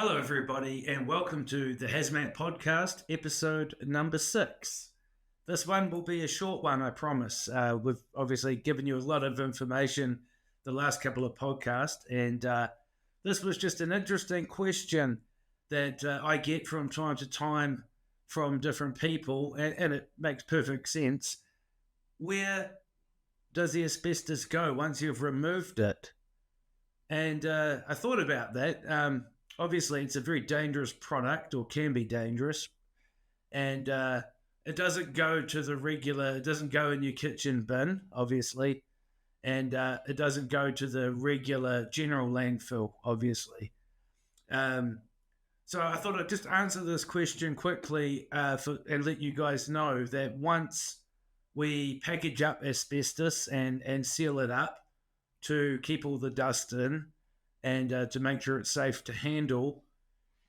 Hello, everybody, and welcome to the HazMat Podcast, episode number 6. This one will be a short one, I promise. We've obviously given you a lot of information the last couple of podcasts, and this was just an interesting question that I get from time to time from different people, and it makes perfect sense. Where does the asbestos go once you've removed it? And I thought about that. Obviously, it's a very dangerous product, or can be dangerous, and it doesn't go to it doesn't go in your kitchen bin, obviously, and it doesn't go to the regular general landfill, obviously. So I thought I'd just answer this question quickly and let you guys know that once we package up asbestos and seal it up to keep all the dust in, and to make sure it's safe to handle,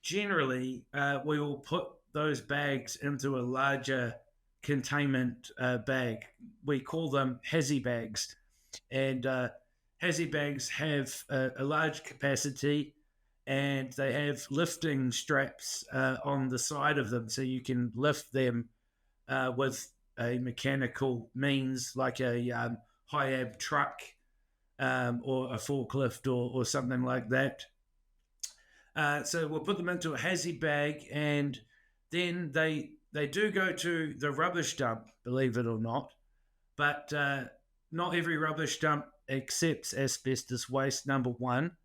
generally we will put those bags into a larger containment bag. We call them hazy bags. And hazy bags have a large capacity, and they have lifting straps on the side of them, so you can lift them with a mechanical means like a high-ab truck, or a forklift or something like that. So we'll put them into a hazy bag, and then they do go to the rubbish dump, believe it or not. But not every rubbish dump accepts asbestos waste, number one.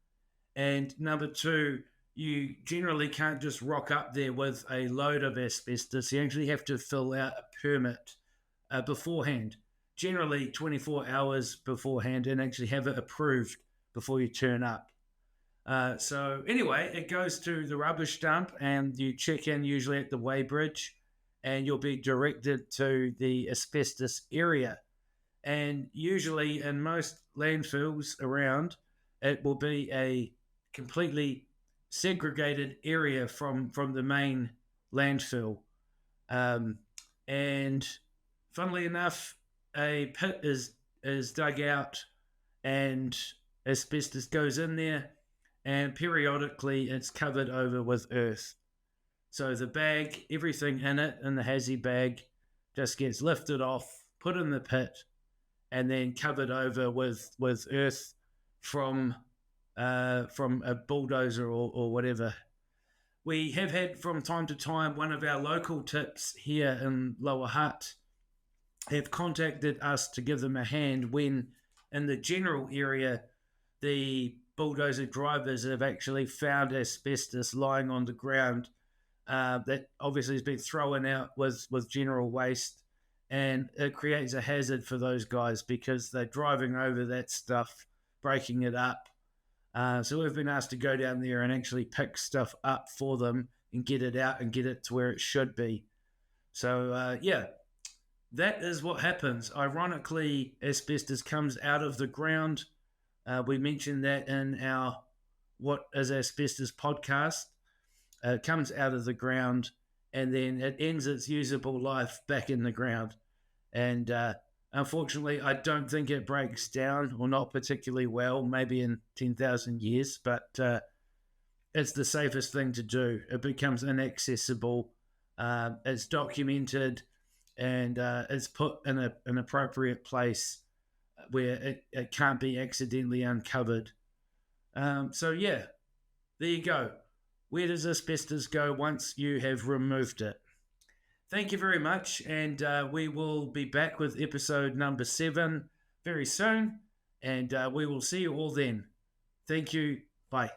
And number two, you generally can't just rock up there with a load of asbestos. You actually have to fill out a permit beforehand. Generally 24 hours beforehand, and actually have it approved before you turn up. So anyway, it goes to the rubbish dump, and you check in usually at the weighbridge, and you'll be directed to the asbestos area. And usually in most landfills around, it will be a completely segregated area from the main landfill. And funnily enough, a pit is dug out, and asbestos goes in there, and periodically it's covered over with earth. So the bag, everything in it, in the hazy bag, just gets lifted off, put in the pit, and then covered over with earth from a bulldozer or whatever. We have had from time to time one of our local tips here in Lower Hutt have contacted us to give them a hand when in the general area the bulldozer drivers have actually found asbestos lying on the ground that obviously has been thrown out with general waste, and it creates a hazard for those guys because they're driving over that stuff, breaking it up. So we've been asked to go down there and actually pick stuff up for them and get it out and get it to where it should be. So that is what happens. Ironically, asbestos comes out of the ground. We mentioned that in our What is Asbestos podcast. It comes out of the ground, and then it ends its usable life back in the ground. And unfortunately, I don't think it breaks down, or not particularly well, maybe in 10,000 years, but it's the safest thing to do. It becomes inaccessible. It's documented, and it's put in an appropriate place where it can't be accidentally uncovered. So there you go. Where does asbestos go once you have removed it? Thank you very much, and we will be back with episode number 7 very soon, and we will see you all then. Thank you. Bye.